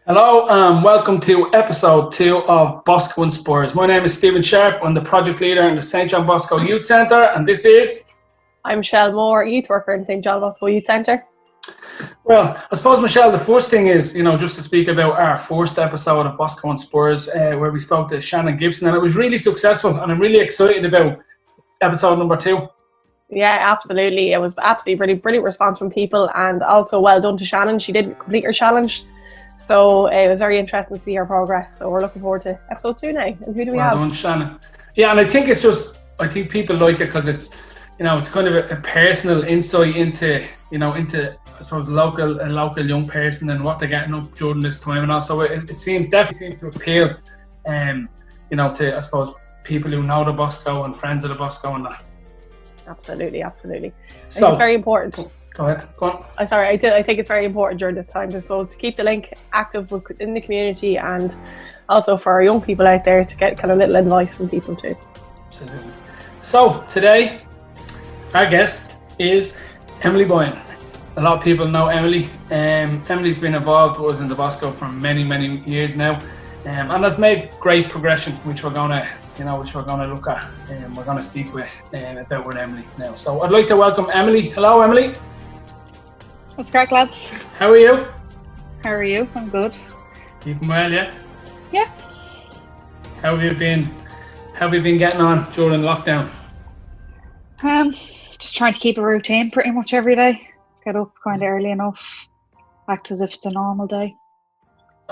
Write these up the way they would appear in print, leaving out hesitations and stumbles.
Hello and welcome to episode 2 of Bosco Inspires. My name is Stephen Sharp. I'm the project leader in the St. John Bosco Youth Centre, and this is... I'm Michelle Moore, youth worker in St. John Bosco Youth Centre. Well, I suppose, Michelle, the first thing is, just to speak about our first episode of Bosco Inspires, where we spoke to Shannon Gibson, and it was really successful, and I'm really excited about episode number 2. Yeah, absolutely. It was absolutely brilliant response from people, and also well done to Shannon. She did complete her challenge. So it was very interesting to see her progress. So we're looking forward to episode 2 now. And who do we have? Well done, Shannon. Yeah, and I think people like it because it's kind of a personal insight into I suppose a local young person and what they're getting up during this time, and also it definitely seems to appeal, to I suppose people who know the Bosco and friends of the Bosco and that. Absolutely. So it's very important. Go ahead. Go on. I think it's very important during this time, I suppose, to keep the link active within the community, and also for our young people out there to get kind of little advice from people too. Absolutely. So today, our guest is Emily Boyne. A lot of people know Emily. Emily's been involved with us in the Bosco for many years now, and has made great progression, which we're going to look at, and we're going to speak about with Emily now. So I'd like to welcome Emily. Hello, Emily. What's crack, lads? How are you? How are you? I'm good. Keeping well, yeah? Yeah. How have you been getting on during lockdown? Just trying to keep a routine pretty much every day. Get up kind of early enough. Act as if it's a normal day.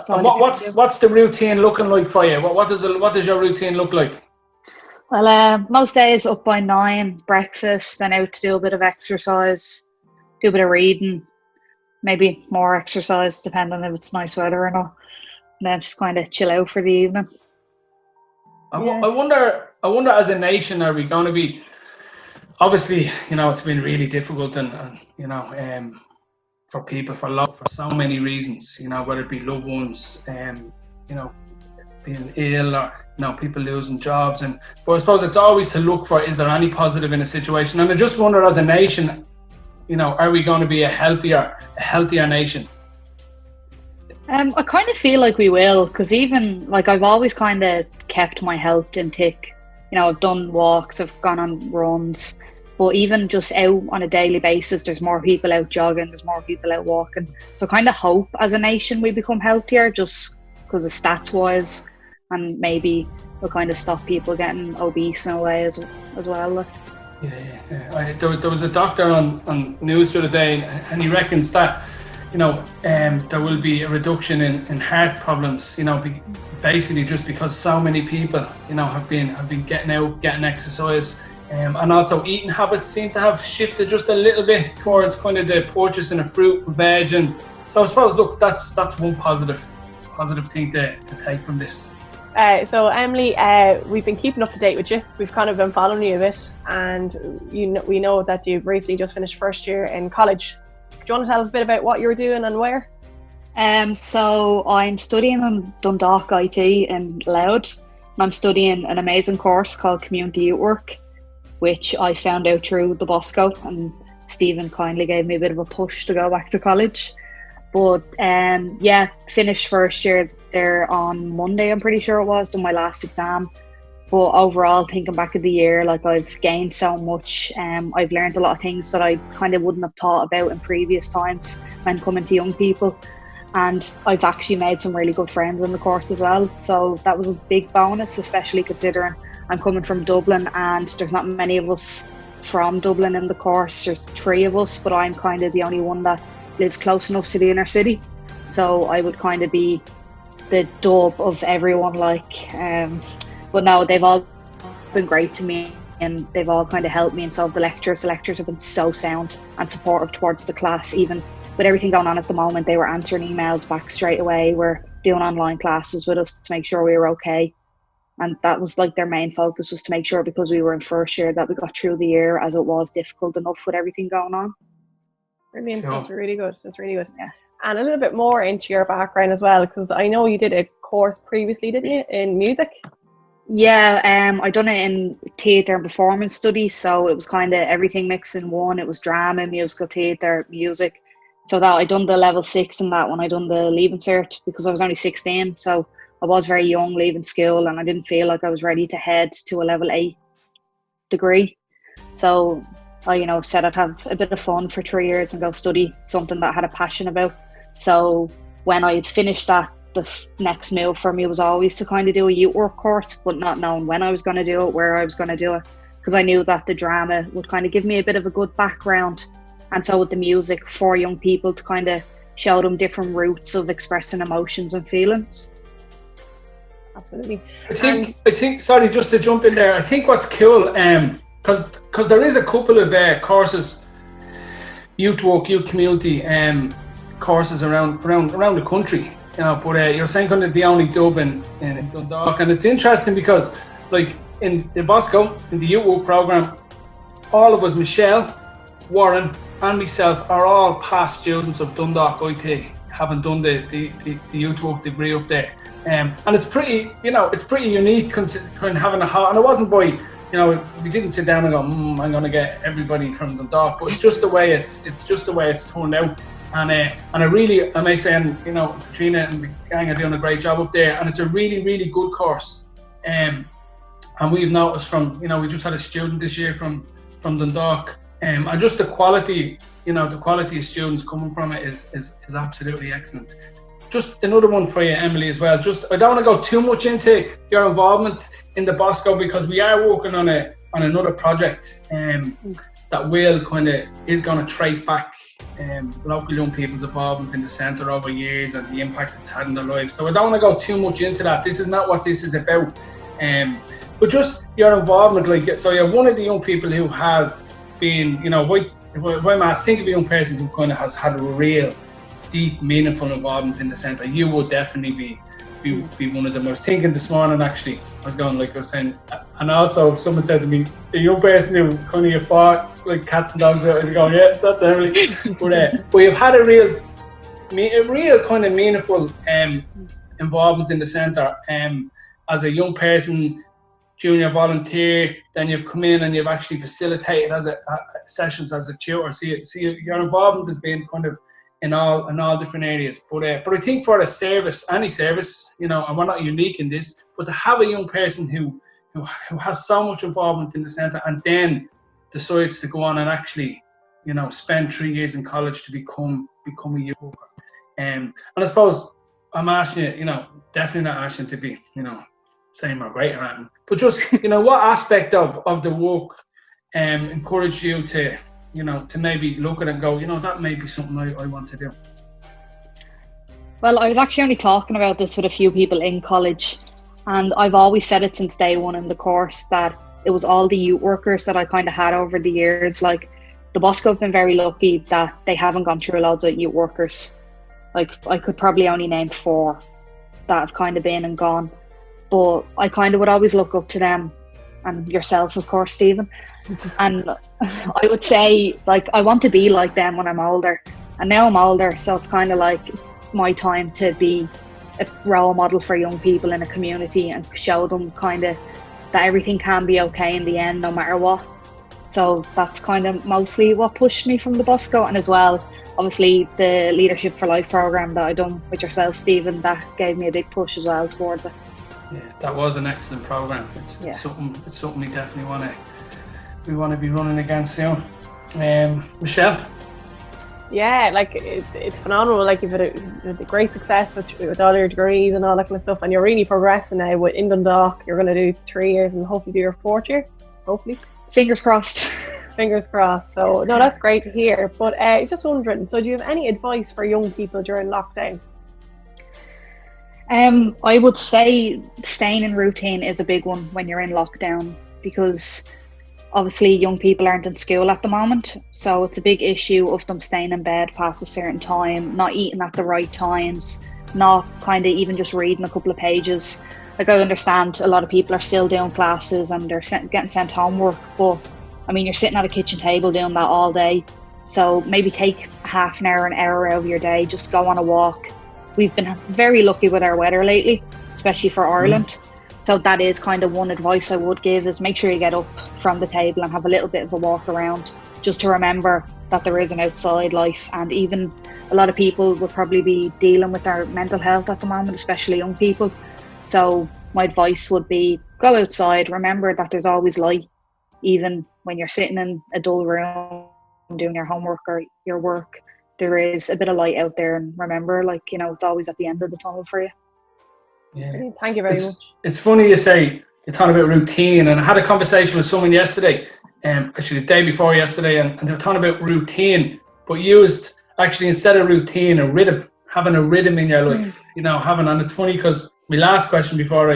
What's the routine looking like for you? What does your routine look like? Well, most days up by 9, breakfast, then out to do a bit of exercise, do a bit of reading, maybe more exercise depending if it's nice weather or not, and then just kind of chill out for the evening. I wonder as a nation, are we going to be, obviously it's been really difficult and for people for so many reasons, whether it be loved ones being ill or people losing jobs, but I suppose it's always to look for, is there any positive in a situation? And I just wonder, as a nation, are we going to be a healthier nation? I kind of feel like we will, because even like I've always kind of kept my health in tick. I've done walks, I've gone on runs, but even just out on a daily basis, there's more people out jogging, there's more people out walking. So I kind of hope as a nation we become healthier, just because of stats wise, and maybe we'll kind of stop people getting obese in a way as well. Yeah. There was a doctor on news the other day, and he reckons that there will be a reduction in heart problems. Basically just because so many people have been getting out, getting exercise, and also eating habits seem to have shifted just a little bit towards kind of the purchasing of fruit and veg. And so I suppose, look, that's one positive thing to take from this. So Emily, we've been keeping up to date with you. We've kind of been following you a bit, and we know that you've recently just finished first year in college. Do you want to tell us a bit about what you were doing and where? So I'm studying in Dundalk IT in Loud, and I'm studying an amazing course called Community Youth Work, which I found out through the Bosco, and Stephen kindly gave me a bit of a push to go back to college. But finished first year there on Monday, I'm pretty sure it was, done my last exam. But overall, thinking back of the year, like I've gained so much. I've learned a lot of things that I kind of wouldn't have thought about in previous times when coming to young people. And I've actually made some really good friends in the course as well. So that was a big bonus, especially considering I'm coming from Dublin and there's not many of us from Dublin in the course. There's 3 of us, but I'm kind of the only one that lives close enough to the inner city. So I would kind of be the dub of everyone, but no, they've all been great to me, and they've all kind of helped me in some of the lectures. The lectures have been so sound and supportive towards the class. Even with everything going on at the moment, they were answering emails back straight away. We're doing online classes with us to make sure we were okay. And that was like their main focus, was to make sure, because we were in first year, that we got through the year, as it was difficult enough with everything going on. Brilliant. Cool. That's really good. Yeah. And a little bit more into your background as well, because I know you did a course previously, didn't you, in music? Yeah, I done it in theatre and performance studies, so it was kind of everything mixed in one. It was drama, musical theatre, music, So that I done the level 6 in that when I done the leaving cert, because I was only 16. So I was very young leaving school, and I didn't feel like I was ready to head to a level 8 degree. So I, said I'd have a bit of fun for 3 years and go study something that I had a passion about. So when I had finished that, the next move for me was always to kind of do a youth work course, but not knowing when I was going to do it, where I was going to do it, because I knew that the drama would kind of give me a bit of a good background, and so with the music for young people to kind of show them different routes of expressing emotions and feelings. Absolutely. I think sorry, just to jump in there, I think what's cool, because there is a couple of courses, youth work, youth community courses around the country, but you're saying kind of the only dub in Dundalk, and it's interesting because like in the Bosco, in the youth work program, all of us, Michelle, Warren and myself, are all past students of Dundalk IT, having done the youth work degree up there. And it's pretty, it's pretty unique kind of having and it wasn't by, we didn't sit down and go, I'm going to get everybody from Dundalk, but it's just the way it's turned out. And I may say, Katrina and the gang are doing a great job up there, and it's a really, really good course. And we've noticed from, we just had a student this year from Dundalk, and just the quality, the quality of students coming from it is absolutely excellent. Just another one for you, Emily, as well. I don't want to go too much into your involvement in the Bosco, because we are working on another project that is going to trace back local young people's involvement in the centre over years and the impact it's had in their lives. So I don't want to go too much into that. This is not what this is about. But just your involvement, so you're one of the young people who has been, if I'm asked, think of a young person who kind of has had a real deep, meaningful involvement in the centre. You would definitely be one of them. I was thinking this morning, actually, I was saying, and also if someone said to me, a young person who kind of you fought like cats and dogs, I'd go, yeah, that's Emily. But you've had a real kind of meaningful involvement in the centre as a young person, junior volunteer, then you've come in and you've actually facilitated sessions as a tutor. So your involvement has been kind of in all different areas. But I think for a service, any service, and we're not unique in this, but to have a young person who has so much involvement in the centre and then decides to go on and actually, spend 3 years in college to become a youth worker. And I suppose I'm asking you, definitely not asking to be, same or greater or anything, but just, what aspect of the work encouraged you to, to maybe look at it and go, that may be something I want to do? Well, I was actually only talking about this with a few people in college, and I've always said it since day one in the course that it was all the youth workers that I kind of had over the years. Like, the Bosco have been very lucky that they haven't gone through loads of youth workers. Like, I could probably only name 4 that have kind of been and gone, but I kind of would always look up to them, and yourself, of course, Stephen. And I would say, like, I want to be like them when I'm older. And now I'm older, so it's kind of like it's my time to be a role model for young people in a community and show them kind of that everything can be okay in the end, no matter what. So that's kind of mostly what pushed me from the Bosco. And as well, obviously, the Leadership for Life program that I done with yourself, Stephen, that gave me a big push as well towards it. Yeah, that was an excellent program. It's something we definitely want to be running again soon. Michelle? Yeah, like it's phenomenal. Like you've had a great success with all your degrees and all that kind of stuff, and you're really progressing now. In Dundalk, you're going to do 3 years and hopefully do your 4th year. Hopefully, fingers crossed. Fingers crossed. So no, that's great to hear. But just wondering, so do you have any advice for young people during lockdown? I would say staying in routine is a big one when you're in lockdown, because obviously young people aren't in school at the moment, so it's a big issue of them staying in bed past a certain time, not eating at the right times, not kind of even just reading a couple of pages. Like, I understand a lot of people are still doing classes and they're getting sent homework, but I mean, you're sitting at a kitchen table doing that all day, so maybe take half an hour out of your day, just go on a walk. We've been very lucky with our weather lately, especially for Ireland. So that is kind of one advice I would give, is make sure you get up from the table and have a little bit of a walk around, just to remember that there is an outside life, and even a lot of people will probably be dealing with their mental health at the moment, especially young people. So my advice would be go outside, remember that there's always light, even when you're sitting in a dull room doing your homework or your work, there is a bit of light out there, and remember, like, you know, it's always at the end of the tunnel for you. Yeah. Thank you very much. It's funny you say you're talking about routine, and I had a conversation with someone yesterday, actually the day before yesterday, and they were talking about routine, but used actually instead of routine, a rhythm, having a rhythm in your life, you know, and it's funny because my last question before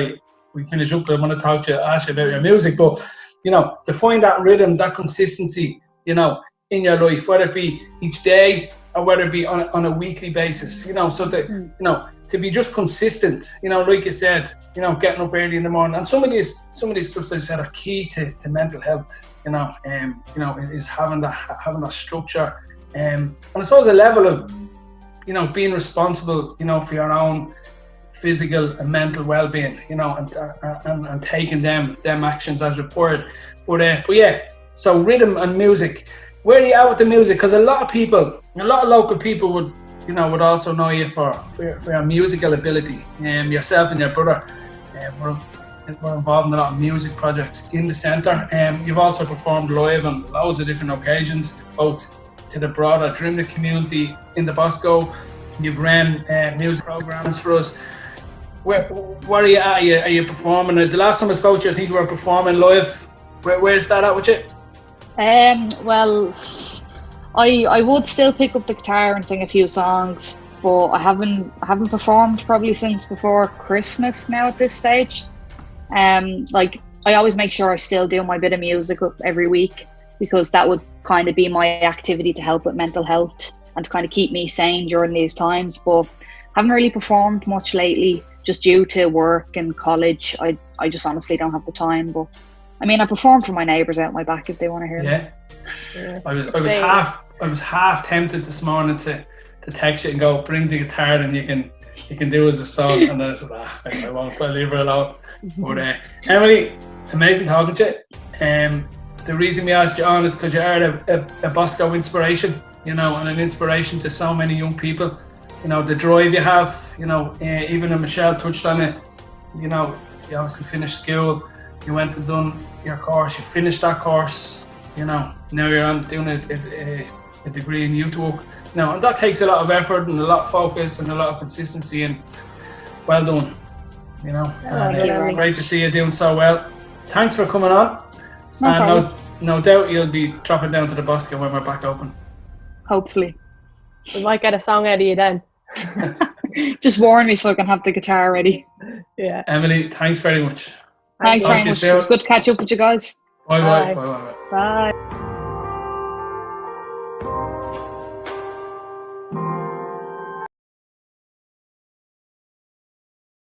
we finish up, I want to talk to you, ask you about your music, but you know, to find that rhythm, that consistency, you know, in your life, whether it be each day or whether it be on a weekly basis, you know, so that, you know, to be just consistent, you know, like you said, you know, getting up early in the morning, and some of these stuff that you said are key to mental health, you know, is having that structure, and I suppose a level of, you know, being responsible, you know, for your own physical and mental well-being, you know, and taking them actions as required. But yeah, so rhythm and music. Where are you at with the music? Because a lot of local people would also know you for your musical ability. Yourself and your brother we're involved in a lot of music projects in the centre. You've also performed live on loads of different occasions, both to the broader Drimnagh community in the Bosco. You've ran music programs for us. Where are you at? Are you performing? The last time I spoke to you, I think you were performing live. Where's that at with you? Well, I would still pick up the guitar and sing a few songs, but I haven't performed probably since before Christmas now at this stage. Like, I always make sure I still do my bit of music every week, because that would kind of be my activity to help with mental health and to kind of keep me sane during these times. But haven't really performed much lately, just due to work and college. I just honestly don't have the time. But I mean, I perform for my neighbours out my back if they want to hear me. Yeah. I was half tempted this morning to text you and go, bring the guitar and you can do as a song, and then I said, I won't, I'll leave her alone. But Emily, amazing talking to you. The reason we asked you on is because you are a Bosco inspiration, you know, and an inspiration to so many young people. You know, the drive you have, you know, even if Michelle touched on it, you know, you obviously finished school, you went and done your course, you finished that course, you know, now you're on doing a degree in youth work. You know, and that takes a lot of effort and a lot of focus and a lot of consistency, and well done, you know. It's great to see you doing so well. Thanks for coming on. No doubt you'll be dropping down to the Bosco when we're back open. Hopefully. We might get a song out of you then. Just warn me so I can have the guitar ready. Yeah. Emily, thanks very much. Thanks very much. It was good to catch up with you guys. Bye. Bye.